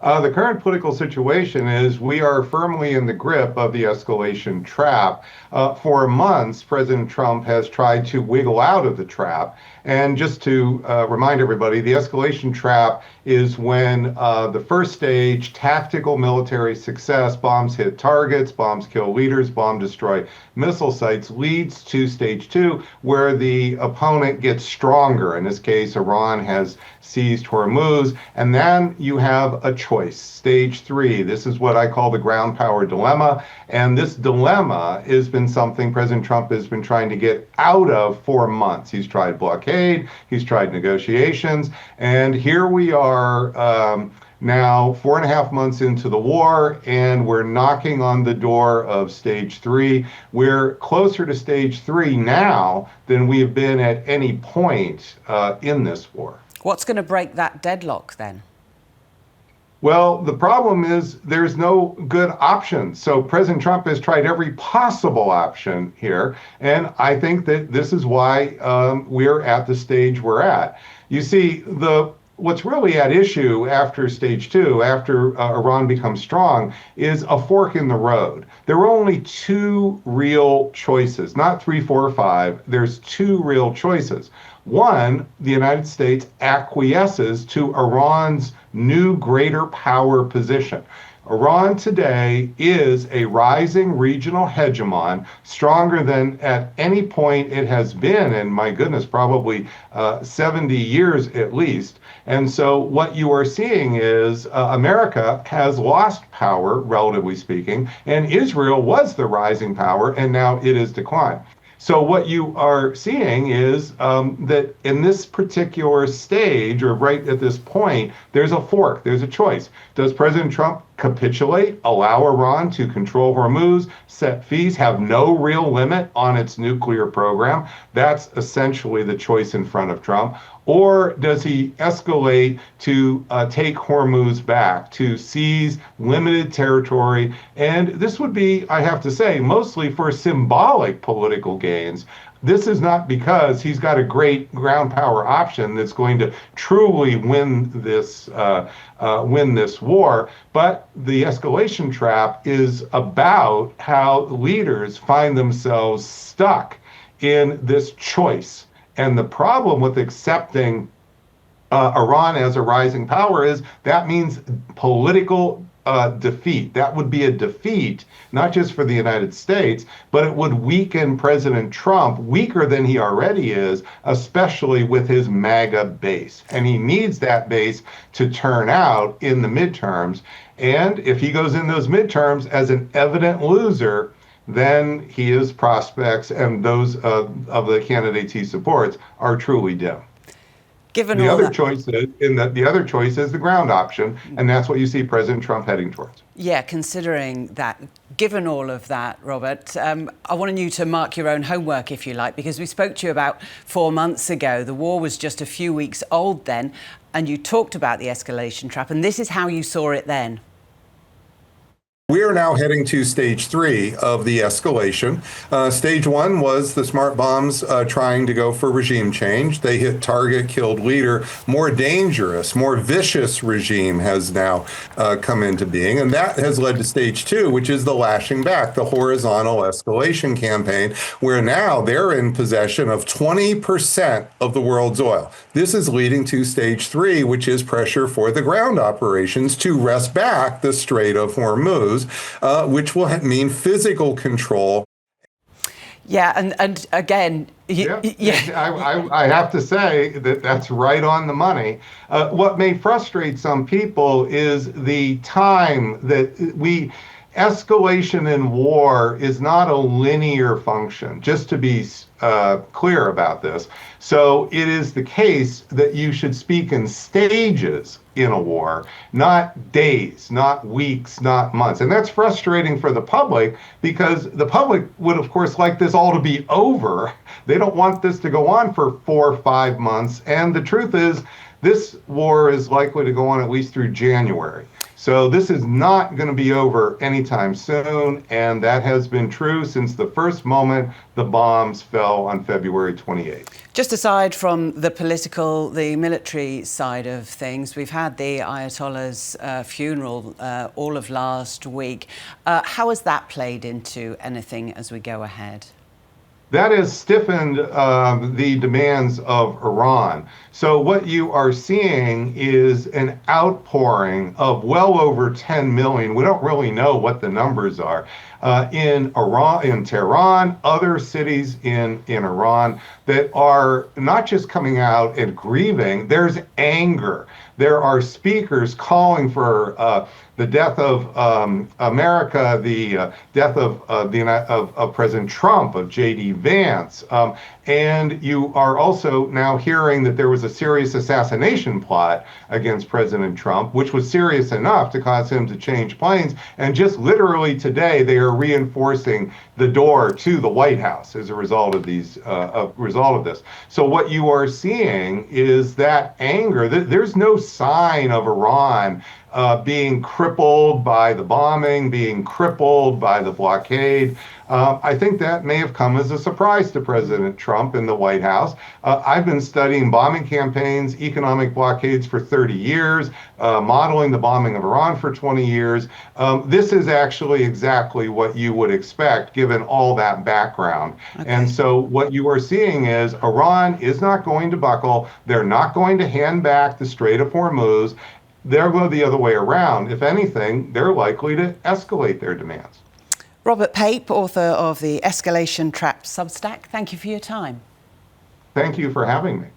The current political situation is we are firmly in the grip of the escalation trap. For months, President Trump has tried to wiggle out of the trap. And just to remind everybody, the escalation trap is when the first stage, tactical military success, bombs hit targets, bombs kill leaders, bomb destroy missile sites, leads to stage two, where the opponent gets stronger. In this case, Iran has seized Hormuz. And then you have a choice. Stage three, this is what I call the ground power dilemma. And this dilemma has been something President Trump has been trying to get out of for months. He's tried blockade, he's tried negotiations, and here we are now 4.5 months into the war, and we're knocking on the door of stage three. We're closer to stage three now than we have been at any point in this war. What's going to break that deadlock then? Well, the problem is there's no good option. So President Trump has tried every possible option here. And I think that this is why we're at the stage we're at. You see, what's really at issue after stage two, after Iran becomes strong, is a fork in the road. There are only two real choices, not three, four, or five. There's two real choices. One, the United States acquiesces to Iran's new greater power position. Iran today is a rising regional hegemon, stronger than at any point it has been in, my goodness, probably 70 years at least. And so what you are seeing is America has lost power, relatively speaking, and Israel was the rising power, and now it has declined. So what you are seeing is that in this particular stage, or right at this point, there's a fork, there's a choice. Does President Trump capitulate, allow Iran to control Hormuz, set fees, have no real limit on its nuclear program? That's essentially the choice in front of Trump. Or does he escalate to take Hormuz back, to seize limited territory? And this would be, I have to say, mostly for symbolic political gains. This is not because he's got a great ground power option that's going to truly win this war, but the escalation trap is about how leaders find themselves stuck in this choice. And the problem with accepting Iran as a rising power is that means political defeat. That would be a defeat, not just for the United States, but it would weaken President Trump, weaker than he already is, especially with his MAGA base. And he needs that base to turn out in the midterms. And if he goes in those midterms as an evident loser, then his prospects and those of the candidates he supports are truly dim. Given the all other that, choice is the other choice is the ground option, and that's what you see President Trump heading towards. Yeah, considering that, given all of that, Robert, I wanted you to mark your own homework, if you like, because we spoke to you about 4 months ago. The war was just a few weeks old then, and you talked about the escalation trap, and this is how you saw it then. We are now heading to stage three of the escalation. Stage one was the smart bombs trying to go for regime change. They hit target, killed leader. More dangerous, more vicious regime has now come into being. And that has led to stage two, which is the lashing back, the horizontal escalation campaign, where now they're in possession of 20% of the world's oil. This is leading to stage three, which is pressure for the ground operations to wrest back the Strait of Hormuz, which will mean physical control. Yeah, and again, I have to say that that's right on the money. What may frustrate some people is the time that escalation in war is not a linear function, just to be clear about this. So it is the case that you should speak in stages in a war, not days, not weeks, not months. And that's frustrating for the public because the public would, of course, like this all to be over. They don't want this to go on for 4 or 5 months. And the truth is, this war is likely to go on at least through January. So this is not going to be over anytime soon, and that has been true since the first moment the bombs fell on February 28th. Just aside from the political, the military side of things, we've had the Ayatollah's funeral all of last week. How has that played into anything as we go ahead? That has stiffened the demands of Iran. So what you are seeing is an outpouring of well over 10 million. We don't really know what the numbers are. In Iran, in Tehran, other cities in Iran that are not just coming out and grieving, there's anger. There are speakers calling for the death of America, the death of President Trump, of J.D. Vance, and you are also now hearing that there was a serious assassination plot against President Trump, which was serious enough to cause him to change planes. And just literally today, they are reinforcing the door to the White House as a result of this. So what you are seeing is that anger. There's no sign of Iran being crippled by the bombing, being crippled by the blockade. I think that may have come as a surprise to President Trump in the White House. I've been studying bombing campaigns, economic blockades for 30 years, modeling the bombing of Iran for 20 years. This is actually exactly what you would expect given all that background. Okay. And so what you are seeing is Iran is not going to buckle. They're not going to hand back the Strait of Hormuz. They'll go the other way around. If anything, they're likely to escalate their demands. Robert Pape, author of the Escalation Trap Substack, thank you for your time. Thank you for having me.